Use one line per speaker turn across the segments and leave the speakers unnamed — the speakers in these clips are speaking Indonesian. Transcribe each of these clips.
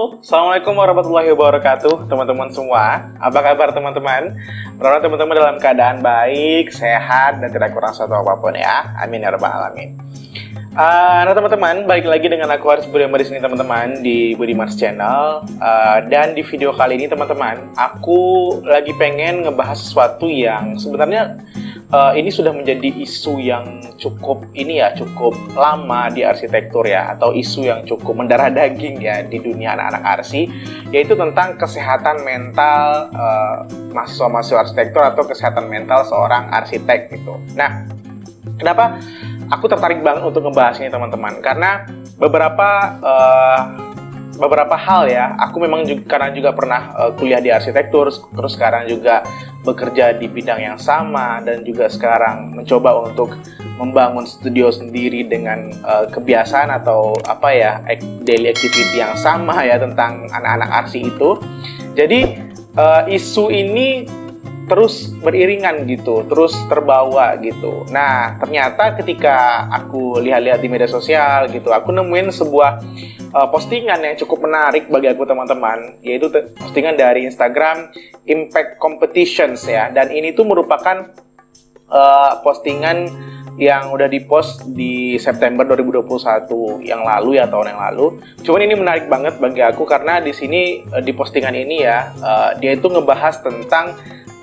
Halo, Assalamualaikum warahmatullahi wabarakatuh teman-teman semua. Apa kabar teman-teman? Mudah-mudahan teman-teman dalam keadaan baik, sehat, dan tidak kurang suatu apapun ya. Amin ya rabbal alamin. Nah teman-teman, balik lagi dengan aku Haris Budiman di sini teman-teman di Budiman's Channel. Dan di video kali ini teman-teman, aku lagi pengen ngebahas sesuatu yang sebenarnya ini sudah menjadi isu yang cukup lama di arsitektur ya, atau isu yang cukup mendarah daging ya di dunia anak-anak arsi, yaitu tentang kesehatan mental mahasiswa-mahasiswa arsitektur atau kesehatan mental seorang arsitek gitu. Nah, kenapa aku tertarik banget untuk ngebahas ini teman-teman? Karena beberapa hal ya, aku memang karena juga pernah kuliah di arsitektur, terus sekarang juga bekerja di bidang yang sama, dan juga sekarang mencoba untuk membangun studio sendiri dengan kebiasaan atau daily activity yang sama ya tentang anak-anak arsi itu. Jadi isu ini terus beriringan gitu, terus terbawa gitu. Nah, ternyata ketika aku lihat-lihat di media sosial gitu, aku nemuin sebuah postingan yang cukup menarik bagi aku teman-teman, yaitu postingan dari Instagram Impact Competitions ya. Dan ini tuh merupakan postingan yang udah dipost di September 2021 yang lalu ya, tahun yang lalu. Cuman ini menarik banget bagi aku karena di sini di postingan ini ya, dia itu ngebahas tentang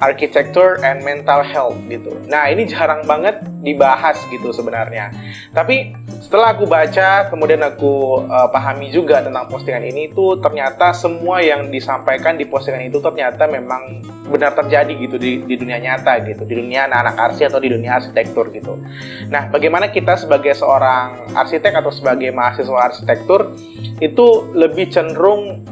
architecture and mental health gitu. Nah, ini jarang banget dibahas gitu sebenarnya. Tapi setelah aku baca, kemudian aku pahami juga tentang postingan ini, tuh ternyata semua yang disampaikan di postingan itu ternyata memang benar terjadi gitu di dunia nyata gitu, di dunia anak-anak arsi atau di dunia arsitektur gitu. Nah, bagaimana kita sebagai seorang arsitek atau sebagai mahasiswa arsitektur itu lebih cenderung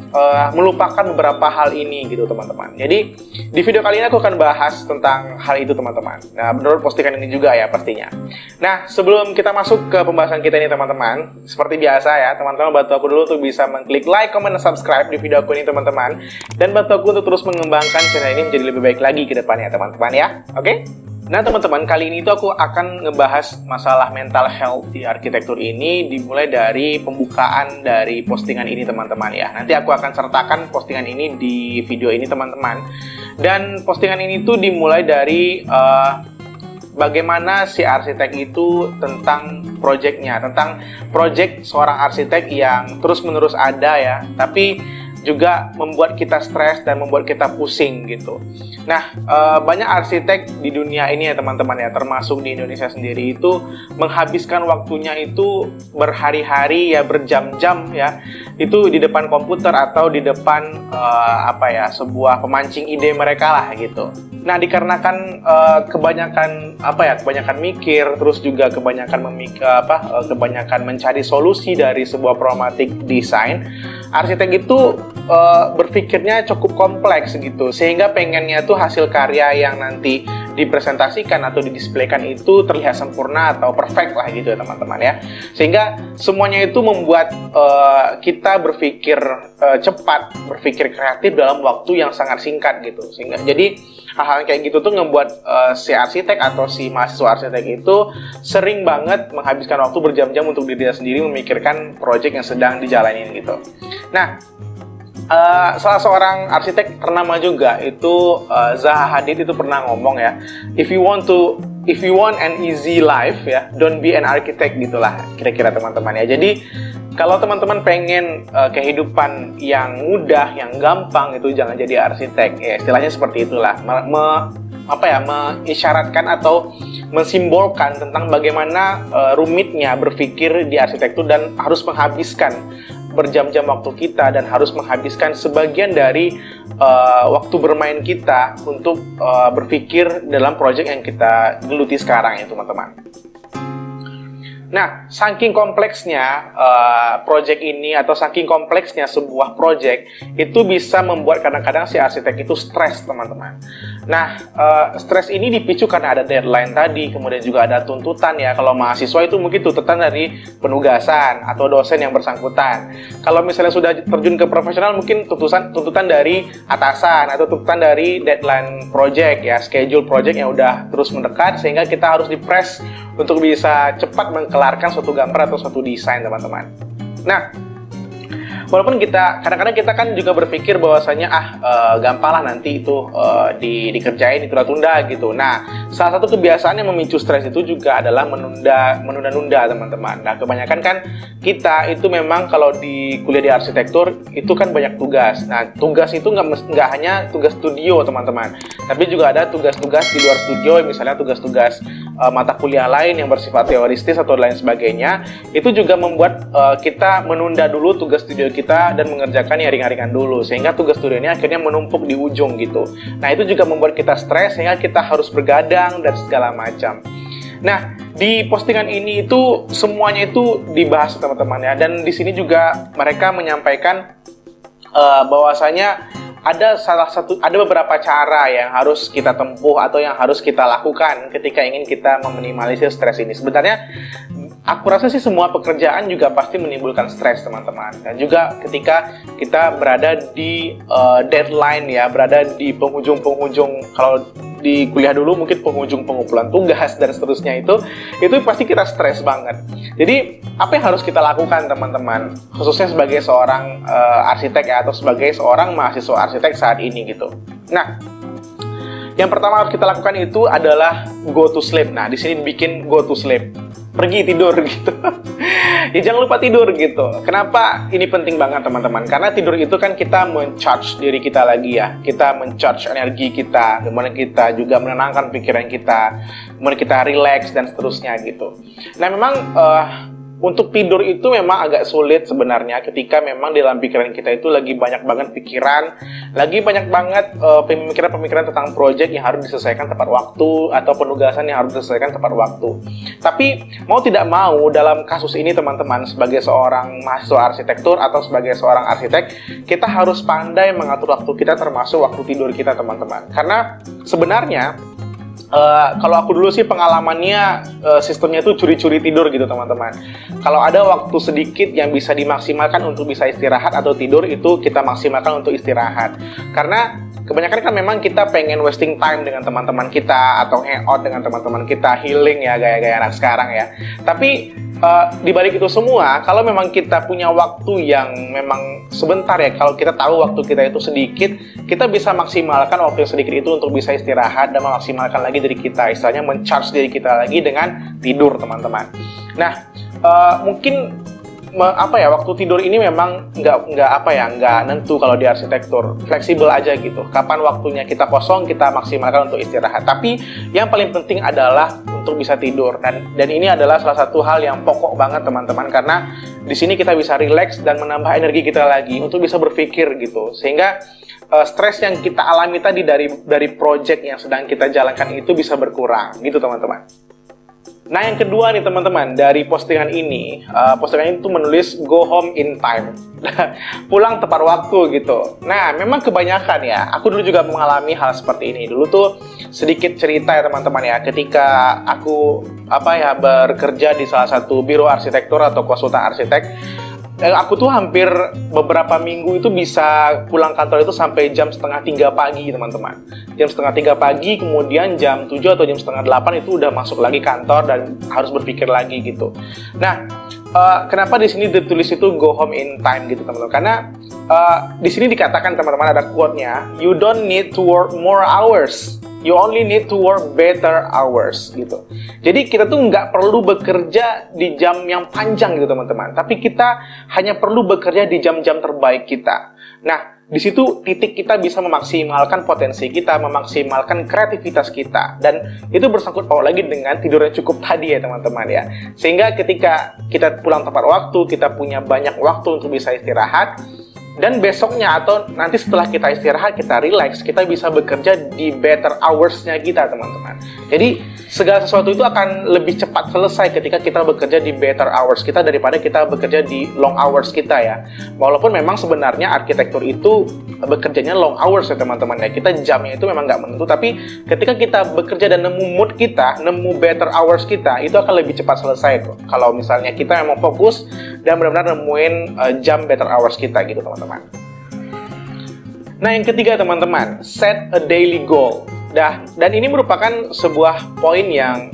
melupakan beberapa hal ini gitu teman-teman. Jadi di video kali ini aku akan bahas tentang hal itu teman-teman. Nah, menurut postingan ini juga ya pastinya. Nah, sebelum kita masuk ke pembahasan kita ini teman-teman, seperti biasa ya teman-teman, bantu aku dulu untuk bisa mengklik like, comment, dan subscribe di video aku ini teman-teman, dan bantu aku untuk terus mengembangkan channel ini menjadi lebih baik lagi ke depannya teman-teman ya. Oke? Nah teman-teman, kali ini tuh aku akan ngebahas masalah mental health di arsitektur ini, dimulai dari pembukaan dari postingan ini teman-teman ya. Nanti aku akan sertakan postingan ini di video ini teman-teman. Dan postingan ini tuh dimulai dari bagaimana si arsitek itu tentang proyeknya, tentang proyek seorang arsitek yang terus-menerus ada ya, tapi juga membuat kita stres dan membuat kita pusing gitu. Nah, banyak arsitek di dunia ini ya teman-teman ya, termasuk di Indonesia sendiri itu menghabiskan waktunya itu berhari-hari ya, berjam-jam ya, itu di depan komputer atau di depan sebuah pemancing ide mereka lah gitu. Nah, dikarenakan kebanyakan mikir, terus juga kebanyakan mencari solusi dari sebuah problematik desain, arsitek itu berpikirnya cukup kompleks gitu, sehingga pengennya tuh hasil karya yang nanti dipresentasikan atau didisplaykan itu terlihat sempurna atau perfect lah gitu ya teman-teman ya. Sehingga semuanya itu membuat kita berpikir cepat, berpikir kreatif dalam waktu yang sangat singkat gitu. Sehingga jadi hal-hal kayak gitu tuh ngebuat si arsitek atau si mahasiswa arsitek itu sering banget menghabiskan waktu berjam-jam untuk dirinya sendiri memikirkan proyek yang sedang dijalanin gitu. Nah, salah seorang arsitek ternama juga itu Zaha Hadid itu pernah ngomong ya, if you want an easy life ya, don't be an architect gitulah kira-kira teman-teman ya. Jadi kalau teman-teman pengen kehidupan yang mudah, yang gampang, itu jangan jadi arsitek ya, istilahnya seperti itulah. Mengisyaratkan atau mensimbolkan tentang bagaimana rumitnya berpikir di arsitektur dan harus menghabiskan berjam-jam waktu kita dan harus menghabiskan sebagian dari waktu bermain kita untuk berpikir dalam proyek yang kita geluti sekarang ya teman-teman. Nah, saking kompleksnya proyek ini atau saking kompleksnya sebuah proyek itu bisa membuat kadang-kadang si arsitek itu stres teman-teman. Nah, stres ini dipicu karena ada deadline tadi, kemudian juga ada tuntutan ya. Kalau mahasiswa itu mungkin tuntutan dari penugasan atau dosen yang bersangkutan. Kalau misalnya sudah terjun ke profesional, mungkin tuntutan dari atasan atau tuntutan dari deadline project ya, schedule project yang udah terus mendekat, sehingga kita harus di-press untuk bisa cepat mengkelarkan suatu gambar atau suatu desain teman-teman. Nah, walaupun kadang-kadang kita kan juga berpikir bahwasanya gampang lah nanti itu dikerjain, ditunda-tunda gitu. Nah, salah satu kebiasaan yang memicu stres itu juga adalah menunda-nunda teman-teman. Nah, kebanyakan kan kita itu memang kalau di kuliah di arsitektur itu kan banyak tugas. Nah, tugas itu nggak hanya tugas studio teman-teman, tapi juga ada tugas-tugas di luar studio, misalnya tugas-tugas mata kuliah lain yang bersifat teoristis atau lain sebagainya. Itu juga membuat kita menunda dulu tugas studio kita dan mengerjakan yang ringan-ringan dulu, sehingga tugas studio ini akhirnya menumpuk di ujung gitu. Nah, itu juga membuat kita stres sehingga kita harus bergadang dan segala macam. Nah, di postingan ini itu semuanya itu dibahas teman-teman ya, dan di sini juga mereka menyampaikan bahwasanya ada beberapa cara yang harus kita tempuh atau yang harus kita lakukan ketika ingin kita meminimalisir stres ini. Sebenarnya aku rasa sih semua pekerjaan juga pasti menimbulkan stres teman-teman, dan juga ketika kita berada di deadline ya, berada di penghujung-penghujung, kalau di kuliah dulu mungkin penghujung pengumpulan tugas dan seterusnya, itu pasti kita stres banget. Jadi apa yang harus kita lakukan teman-teman, khususnya sebagai seorang arsitek ya, atau sebagai seorang mahasiswa arsitek saat ini gitu. Nah, yang pertama harus kita lakukan itu adalah go to sleep. Nah, di sini bikin go to sleep, pergi tidur gitu. Ya jangan lupa tidur gitu. Kenapa ini penting banget teman-teman? Karena tidur itu kan kita men-charge diri kita lagi ya. Kita men-charge energi kita, kemudian kita juga menenangkan pikiran kita, kemudian kita relax dan seterusnya gitu. Nah, memang untuk tidur itu memang agak sulit sebenarnya ketika memang di dalam pikiran kita itu lagi banyak banget pikiran, lagi banyak banget pemikiran-pemikiran tentang proyek yang harus diselesaikan tepat waktu atau penugasan yang harus diselesaikan tepat waktu. Tapi mau tidak mau dalam kasus ini teman-teman, sebagai seorang mahasiswa arsitektur atau sebagai seorang arsitek, kita harus pandai mengatur waktu kita, termasuk waktu tidur kita teman-teman. Karena sebenarnya kalau aku dulu sih pengalamannya sistemnya itu curi-curi tidur gitu teman-teman. Kalau ada waktu sedikit yang bisa dimaksimalkan untuk bisa istirahat atau tidur, itu kita maksimalkan untuk istirahat. Karena kebanyakan kan memang kita pengen wasting time dengan teman-teman kita atau hangout dengan teman-teman kita, healing ya, gaya-gaya anak sekarang ya. Tapi di balik itu semua, kalau memang kita punya waktu yang memang sebentar ya, kalau kita tahu waktu kita itu sedikit, kita bisa maksimalkan waktu yang sedikit itu untuk bisa istirahat dan memaksimalkan lagi diri kita, istilahnya men-charge diri kita lagi dengan tidur teman-teman. Nah, mungkin waktu tidur ini memang nggak nentu kalau di arsitektur, fleksibel aja gitu. Kapan waktunya kita kosong, kita maksimalkan untuk istirahat. Tapi yang paling penting adalah untuk bisa tidur, dan ini adalah salah satu hal yang pokok banget teman-teman, karena di sini kita bisa relax dan menambah energi kita lagi untuk bisa berpikir gitu, sehingga stres yang kita alami tadi dari project yang sedang kita jalankan itu bisa berkurang gitu teman-teman. Nah, yang kedua nih teman-teman, dari postingan ini itu menulis go home in time, pulang tepat waktu gitu. Nah, memang kebanyakan ya, aku dulu juga mengalami hal seperti ini. Dulu tuh sedikit cerita ya teman-teman ya, ketika aku bekerja di salah satu biro arsitektur atau konsultan arsitek, aku tuh hampir beberapa minggu itu bisa pulang kantor itu sampai jam 2:30 pagi teman-teman. Jam 2:30 pagi, kemudian jam 7 atau jam 7:30 itu udah masuk lagi kantor dan harus berpikir lagi gitu. Nah, kenapa di sini ditulis itu go home in time gitu teman-teman? Karena di sini dikatakan teman-teman, ada quote-nya, you don't need to work more hours, you only need to work better hours gitu. Jadi kita tuh nggak perlu bekerja di jam yang panjang gitu teman-teman, tapi kita hanya perlu bekerja di jam-jam terbaik kita. Nah, di situ titik kita bisa memaksimalkan potensi kita, memaksimalkan kreativitas kita, dan itu bersangkut paut lagi dengan tidur yang cukup tadi ya teman-teman ya. Sehingga ketika kita pulang tepat waktu, kita punya banyak waktu untuk bisa istirahat. Dan besoknya atau nanti setelah kita istirahat, kita relax, kita bisa bekerja di better hours-nya kita teman-teman. Jadi segala sesuatu itu akan lebih cepat selesai ketika kita bekerja di better hours kita daripada kita bekerja di long hours kita ya. Walaupun memang sebenarnya arsitektur itu bekerjanya long hours ya teman-teman ya. Kita jamnya itu memang nggak menentu, tapi ketika kita bekerja dan nemu mood kita, nemu better hours kita, itu akan lebih cepat selesai tuh. Kalau misalnya kita memang fokus dan benar-benar nemuin jam better hours kita gitu teman-teman. Nah, yang ketiga teman-teman, set a daily goal. Dan ini merupakan sebuah poin yang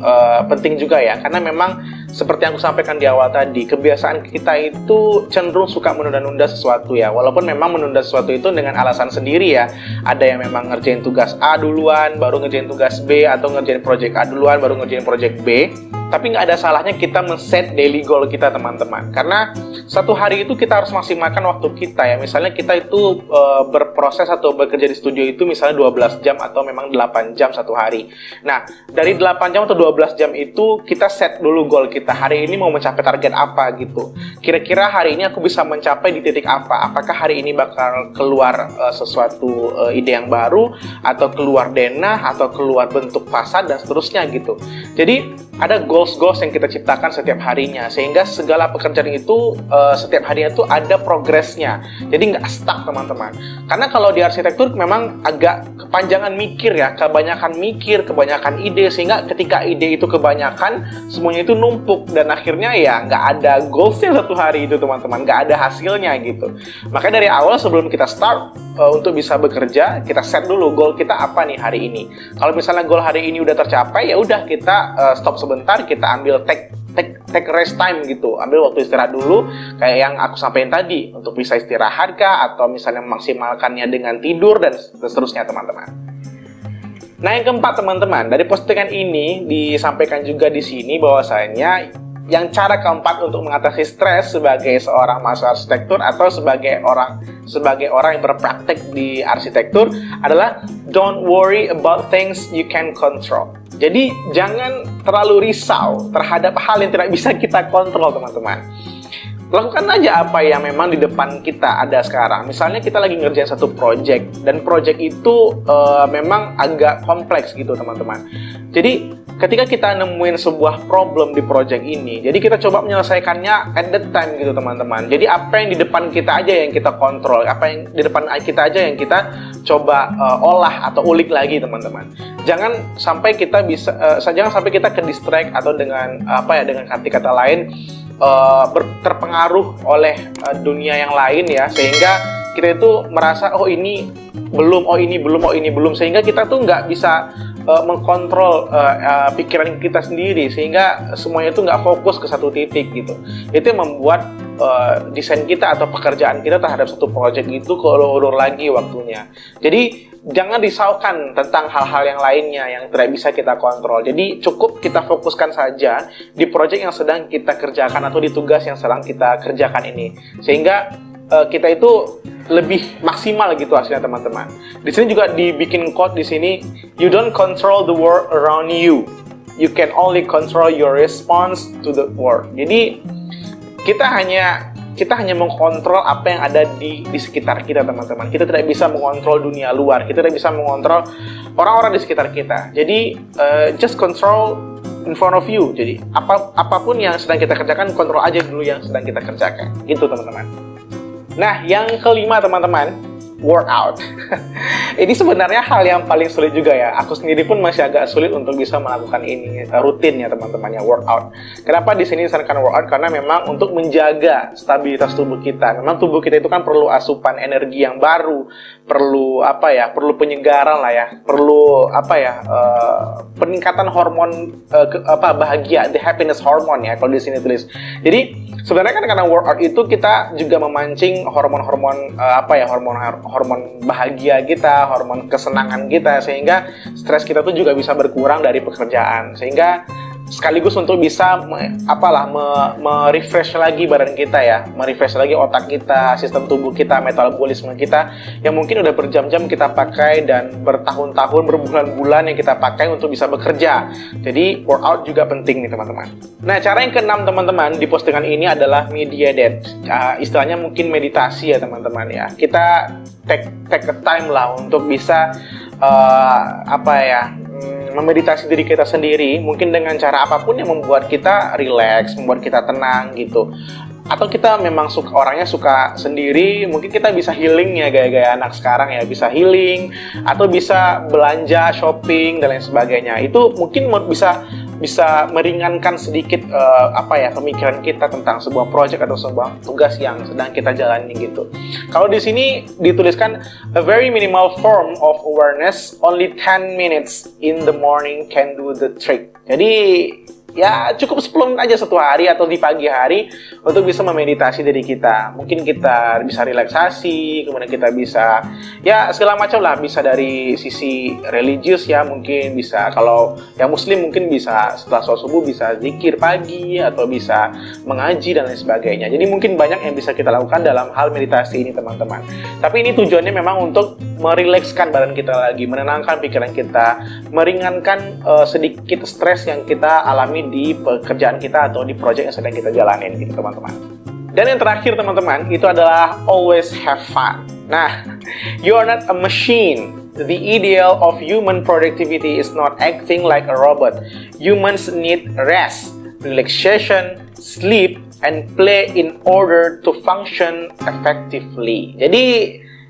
penting juga ya, karena memang seperti yang aku sampaikan di awal tadi, kebiasaan kita itu cenderung suka menunda-nunda sesuatu ya. Walaupun memang menunda sesuatu itu dengan alasan sendiri ya. Ada yang memang ngerjain tugas A duluan, baru ngerjain tugas B, atau ngerjain project A duluan, baru ngerjain project B. Tapi nggak ada salahnya kita men-set daily goal kita, teman-teman. Karena satu hari itu kita harus maksimalkan waktu kita ya. Misalnya kita itu berproses atau bekerja di studio itu misalnya 12 jam atau memang 8 jam satu hari. Nah, dari 8 jam atau 12 jam itu kita set dulu goal kita. Hari ini mau mencapai target apa gitu. Kira-kira hari ini aku bisa mencapai di titik apa? Apakah hari ini bakal keluar sesuatu ide yang baru, atau keluar denah, atau keluar bentuk fasad dan seterusnya gitu. Jadi ada goals yang kita ciptakan setiap harinya, sehingga segala pekerjaan itu setiap harinya itu ada progresnya. Jadi nggak stuck, teman-teman. Karena kalau di arsitektur memang agak kepanjangan mikir ya, kebanyakan mikir, kebanyakan ide, sehingga ketika ide itu kebanyakan, semuanya itu numpuk dan akhirnya ya nggak ada goalsnya satu hari itu, teman-teman. Nggak ada hasilnya gitu. Makanya dari awal sebelum kita start untuk bisa bekerja, kita set dulu goal kita apa nih hari ini. Kalau misalnya goal hari ini udah tercapai, ya udah kita stop sebentar, kita ambil take rest time gitu, ambil waktu istirahat dulu, kayak yang aku sampaikan tadi, untuk bisa istirahat kah, atau misalnya memaksimalkannya dengan tidur dan seterusnya, teman-teman. Nah, yang keempat, teman-teman, dari postingan ini disampaikan juga di sini bahwasanya yang cara keempat untuk mengatasi stres sebagai seorang mahasiswa arsitektur atau sebagai orang yang berpraktek di arsitektur adalah don't worry about things you can control. Jadi jangan terlalu risau terhadap hal yang tidak bisa kita kontrol, teman-teman. Lakukan aja apa yang memang di depan kita ada sekarang. Misalnya kita lagi ngerjain satu project, dan project itu memang agak kompleks gitu, teman-teman. Jadi ketika kita nemuin sebuah problem di project ini, jadi kita coba menyelesaikannya at that time gitu, teman-teman. Jadi apa yang di depan kita aja yang kita kontrol, apa yang di depan kita aja yang kita coba olah atau ulik lagi, teman-teman. Jangan sampai kita ke distract atau dengan dengan kata-kata lain terpengaruh oleh dunia yang lain ya, sehingga kita itu merasa oh ini belum, sehingga kita tuh nggak bisa mengkontrol pikiran kita sendiri, sehingga semuanya itu nggak fokus ke satu titik gitu. Itu yang membuat desain kita atau pekerjaan kita terhadap satu project itu keulur-ulur lagi waktunya. Jadi jangan risaukan tentang hal-hal yang lainnya yang tidak bisa kita kontrol. Jadi cukup kita fokuskan saja di project yang sedang kita kerjakan atau di tugas yang sedang kita kerjakan ini, sehingga kita itu lebih maksimal gitu hasilnya, teman-teman. Di sini juga dibikin quote di sini, you don't control the world around you, you can only control your response to the world. Jadi kita hanya mengkontrol apa yang ada di sekitar kita, teman-teman. Kita tidak bisa mengontrol dunia luar, kita tidak bisa mengontrol orang-orang di sekitar kita. Jadi just control in front of you. Jadi apapun yang sedang kita kerjakan, kontrol aja dulu yang sedang kita kerjakan. Gitu, teman-teman. Nah, yang kelima, teman-teman, workout. Ini sebenarnya hal yang paling sulit juga ya. Aku sendiri pun masih agak sulit untuk bisa melakukan ini rutin ya, teman-teman, ya, workout. Kenapa di sini disarankan workout? Karena memang untuk menjaga stabilitas tubuh kita. Memang tubuh kita itu kan perlu asupan energi yang baru, perlu perlu penyegaran lah ya, perlu peningkatan hormon bahagia, the happiness hormone ya kalau di sini tulis. Jadi sebenarnya kan karena workout itu kita juga memancing hormon-hormon hormon bahagia kita, hormon kesenangan kita, sehingga stres kita tuh juga bisa berkurang dari pekerjaan, sehingga sekaligus untuk bisa merefresh lagi badan kita ya, merefresh lagi otak kita, sistem tubuh kita, metabolisme kita yang mungkin udah berjam-jam kita pakai dan bertahun-tahun, berbulan-bulan yang kita pakai untuk bisa bekerja. Jadi workout juga penting nih, teman-teman. Nah, cara yang keenam, teman-teman, di postingan ini adalah meditate. Istilahnya mungkin meditasi ya, teman-teman ya. Kita take a time lah untuk bisa memeditasi diri kita sendiri, mungkin dengan cara apapun yang membuat kita relax, membuat kita tenang gitu. Atau kita memang orangnya suka sendiri, mungkin kita bisa healing ya, gaya-gaya anak sekarang ya, bisa healing atau bisa belanja, shopping dan lain sebagainya. Itu mungkin bisa meringankan sedikit pemikiran kita tentang sebuah project atau sebuah tugas yang sedang kita jalani gitu. Kalau di sini dituliskan a very minimal form of awareness, only 10 minutes in the morning can do the trick. Jadi ya cukup 10 menit aja satu hari atau di pagi hari untuk bisa memeditasi diri kita. Mungkin kita bisa relaksasi, kemudian kita bisa ya segala macam lah, bisa dari sisi religius ya, mungkin bisa kalau yang muslim mungkin bisa setelah sholat subuh bisa zikir pagi atau bisa mengaji dan lain sebagainya. Jadi mungkin banyak yang bisa kita lakukan dalam hal meditasi ini teman-teman. Tapi ini tujuannya memang untuk merilekskan badan kita lagi, menenangkan pikiran kita, meringankan sedikit stres yang kita alami di pekerjaan kita atau di proyek yang sedang kita jalanin gitu teman-teman. Dan yang terakhir teman-teman, itu adalah always have fun. Nah, you are not a machine. The ideal of human productivity is not acting like a robot. Humans need rest, relaxation, sleep, and play in order to function effectively. Jadi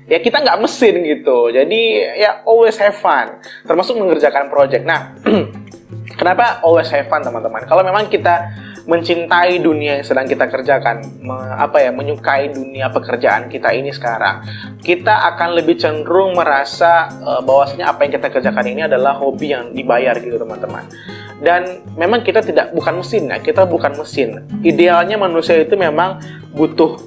ya kita nggak mesin gitu, jadi ya always have fun, termasuk mengerjakan project. Nah, kenapa always have fun teman-teman? Kalau memang kita mencintai dunia yang sedang kita kerjakan, menyukai dunia pekerjaan kita ini sekarang, kita akan lebih cenderung merasa bahwasanya apa yang kita kerjakan ini adalah hobi yang dibayar gitu teman-teman. Dan memang kita bukan mesin ya, kita bukan mesin. Idealnya manusia itu memang butuh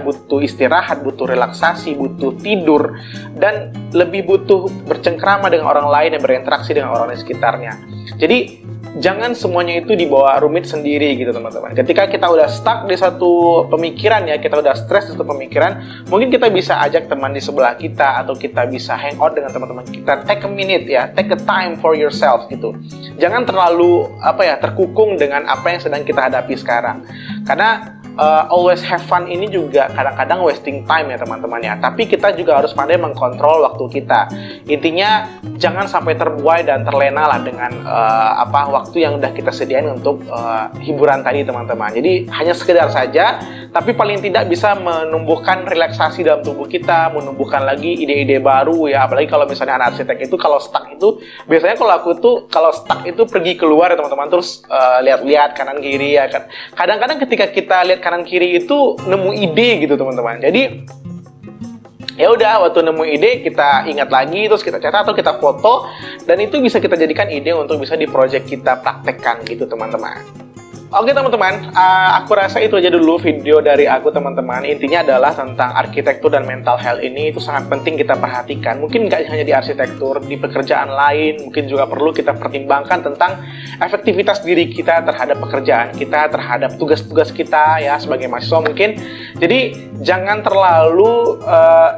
butuh istirahat, butuh relaksasi, butuh tidur, dan lebih butuh bercengkrama dengan orang lain dan berinteraksi dengan orang di sekitarnya. Jadi jangan semuanya itu dibawa rumit sendiri gitu teman-teman. Ketika kita udah stuck di satu pemikiran ya, kita udah stres di satu pemikiran, mungkin kita bisa ajak teman di sebelah kita atau kita bisa hangout dengan teman-teman kita. Take a minute ya, take a time for yourself gitu. Jangan terlalu terkukung dengan apa yang sedang kita hadapi sekarang. Karena always have fun ini juga kadang-kadang wasting time ya teman-teman ya. Tapi kita juga harus pandai mengkontrol waktu kita. Intinya jangan sampai terbuai dan terlena lah dengan waktu yang udah kita sediain untuk hiburan tadi teman-teman. Jadi hanya sekedar saja, tapi paling tidak bisa menumbuhkan relaksasi dalam tubuh kita, menumbuhkan lagi ide-ide baru ya. Apalagi kalau misalnya anak arsitek itu kalau stuck itu, biasanya kalau aku tuh kalau stuck itu pergi keluar ya teman-teman, terus lihat-lihat kanan kiri ya kan. Kadang-kadang ketika kita lihat kanan kiri itu nemu ide gitu teman-teman. Jadi ya udah, waktu nemu ide kita ingat lagi, terus kita catat atau kita foto, dan itu bisa kita jadikan ide untuk bisa di project kita praktekkan gitu teman-teman. Oke teman-teman, aku rasa itu aja dulu video dari aku teman-teman. Intinya adalah tentang arsitektur dan mental health ini itu sangat penting kita perhatikan. Mungkin nggak hanya di arsitektur, di pekerjaan lain mungkin juga perlu kita pertimbangkan tentang efektivitas diri kita terhadap pekerjaan kita, terhadap tugas-tugas kita ya sebagai mahasiswa mungkin. Jadi jangan terlalu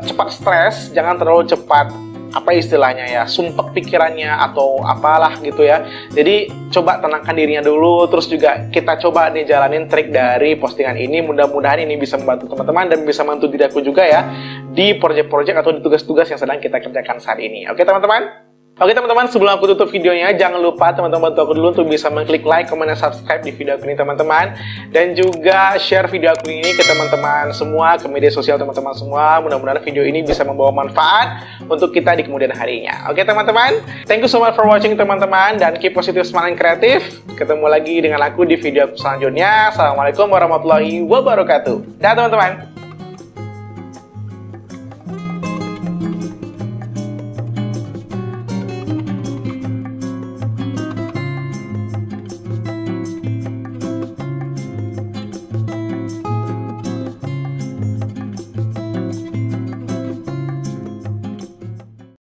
cepat stres, jangan terlalu cepat istilahnya ya, sumpek pikirannya atau apalah gitu ya. Jadi coba tenangkan dirinya dulu, terus juga kita coba nih jalanin trik dari postingan ini. Mudah-mudahan ini bisa membantu teman-teman dan bisa membantu diri aku juga ya di proyek-proyek atau di tugas-tugas yang sedang kita kerjakan saat ini. Oke teman-teman? Oke teman-teman, sebelum aku tutup videonya, jangan lupa teman-teman bantu aku dulu untuk bisa mengklik like, comment, dan subscribe di video aku ini teman-teman. Dan juga share video aku ini ke teman-teman semua, ke media sosial teman-teman semua. Mudah-mudahan video ini bisa membawa manfaat untuk kita di kemudian harinya. Oke teman-teman, thank you so much for watching teman-teman, dan keep positive, smart, and kreatif. Ketemu lagi dengan aku di video aku selanjutnya. Assalamualaikum warahmatullahi wabarakatuh. Dah teman-teman.